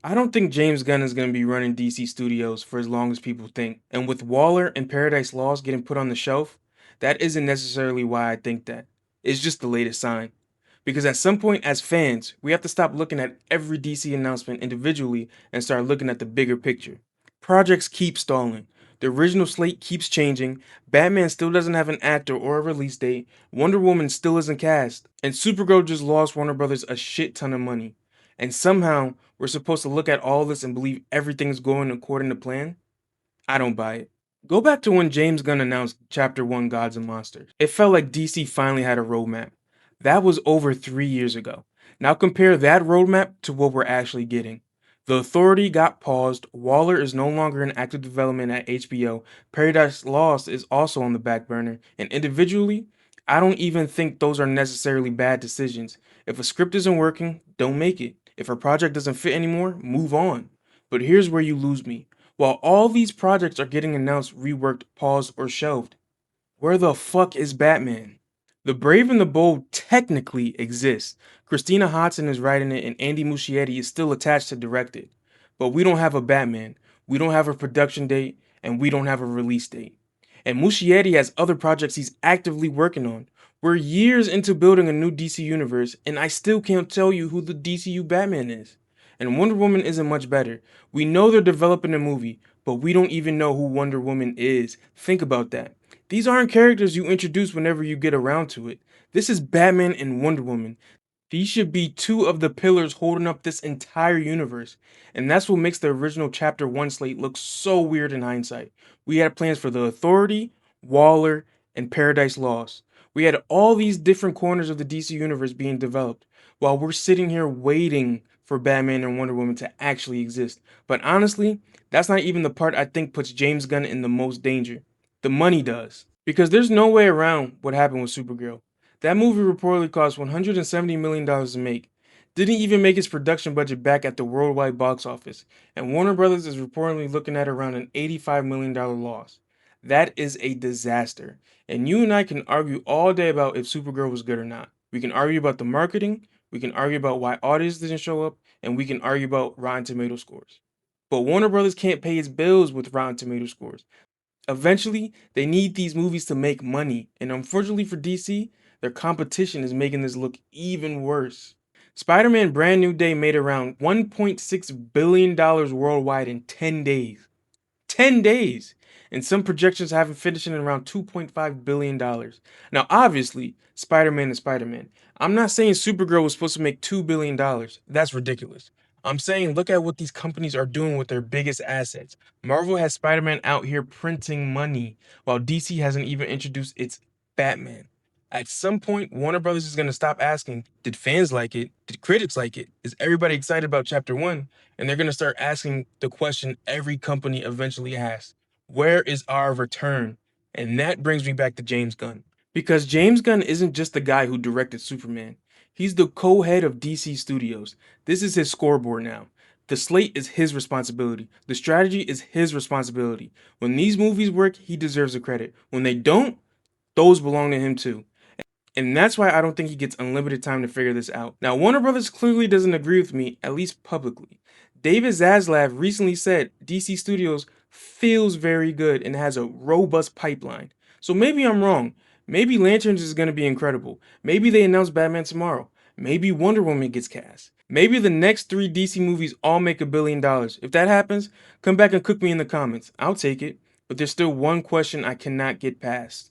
I don't think James Gunn is going to be running DC Studios for as long as people think. And with Waller and Paradise Lost getting put on the shelf, that isn't necessarily why I think that. It's just the latest sign. Because at some point, as fans, we have to stop looking at every DC announcement individually and start looking at the bigger picture. Projects keep stalling. The original slate keeps changing. Batman still doesn't have an actor or a release date. Wonder Woman still isn't cast. And Supergirl just lost Warner Brothers a shit ton of money. And somehow, we're supposed to look at all this and believe everything's going according to plan? I don't buy it. Go back to when James Gunn announced Chapter 1 Gods and Monsters. It felt like DC finally had a roadmap. That was over 3 years ago. Now compare that roadmap to what we're actually getting. The Authority got paused, Waller is no longer in active development at HBO, Paradise Lost is also on the back burner, and individually, I don't even think those are necessarily bad decisions. If a script isn't working, don't make it. If a project doesn't fit anymore, move on. But here's where you lose me. While all these projects are getting announced, reworked, paused, or shelved, where the fuck is Batman? The Brave and the Bold technically exists. Christina Hodson is writing it and Andy Muschietti is still attached to direct it. But we don't have a Batman. We don't have a production date and we don't have a release date. And Muschietti has other projects he's actively working on. We're years into building a new DC universe and I still can't tell you who the DCU Batman is. And Wonder Woman isn't much better. We know they're developing a movie, but we don't even know who Wonder Woman is. Think about that. These aren't characters you introduce whenever you get around to it. This is Batman and Wonder Woman. These should be two of the pillars holding up this entire universe. And that's what makes the original Chapter 1 slate look so weird in hindsight. We had plans for the Authority, Waller, and Paradise Lost. We had all these different corners of the DC universe being developed, while we're sitting here waiting for Batman and Wonder Woman to actually exist. But honestly, that's not even the part I think puts James Gunn in the most danger. The money does. Because there's no way around what happened with Supergirl. That movie reportedly cost $170 million to make. Didn't even make its production budget back at the worldwide box office. And Warner Brothers is reportedly looking at around an $85 million loss. That is a disaster. And you and I can argue all day about if Supergirl was good or not. We can argue about the marketing, we can argue about why audience didn't show up, and we can argue about Rotten Tomato scores. But Warner Brothers can't pay its bills with Rotten Tomato scores. Eventually, they need these movies to make money, and unfortunately for DC, their competition is making this look even worse. Spider Man Brand New Day made around $1.6 billion worldwide in 10 days. 10 days! And some projections have it finishing at around $2.5 billion. Now, obviously, Spider Man is Spider Man. I'm not saying Supergirl was supposed to make $2 billion. That's ridiculous. I'm saying look at what these companies are doing with their biggest assets. Marvel has Spider Man out here printing money, while DC hasn't even introduced its Batman. At some point, Warner Brothers is going to stop asking, did fans like it? Did critics like it? Is everybody excited about Chapter 1? And they're going to start asking the question every company eventually asks, where is our return? And that brings me back to James Gunn. Because James Gunn isn't just the guy who directed Superman. He's the co-head of DC Studios. This is his scoreboard now. The slate is his responsibility. The strategy is his responsibility. When these movies work, he deserves the credit. When they don't, those belong to him too. And that's why I don't think he gets unlimited time to figure this out. Now, Warner Brothers clearly doesn't agree with me, at least publicly. David Zaslav recently said DC Studios feels very good and has a robust pipeline. So maybe I'm wrong. Maybe Lanterns is going to be incredible. Maybe they announce Batman tomorrow. Maybe Wonder Woman gets cast. Maybe the next three DC movies all make $1 billion. If that happens, come back and cook me in the comments. I'll take it. But there's still one question I cannot get past.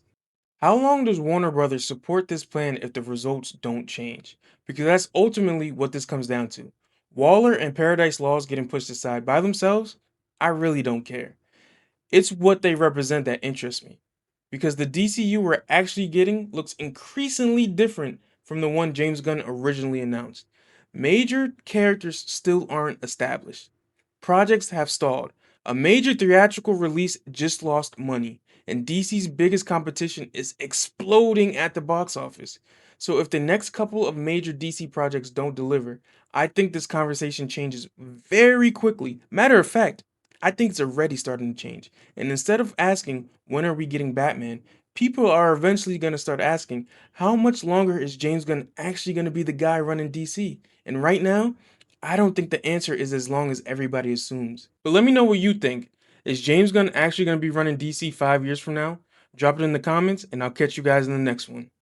How long does Warner Brothers support this plan if the results don't change? Because that's ultimately what this comes down to. Waller and Paradise Laws getting pushed aside by themselves? I really don't care. It's what they represent that interests me. Because the DCU we're actually getting looks increasingly different from the one James Gunn originally announced. Major characters still aren't established. Projects have stalled. A major theatrical release just lost money, and DC's biggest competition is exploding at the box office. So if the next couple of major DC projects don't deliver, I think this conversation changes very quickly. Matter of fact, I think it's already starting to change. And instead of asking, when are we getting Batman? People are eventually going to start asking, how much longer is James Gunn actually going to be the guy running DC? And right now, I don't think the answer is as long as everybody assumes. But let me know what you think. Is James Gunn actually going to be running DC 5 years from now? Drop it in the comments, and I'll catch you guys in the next one.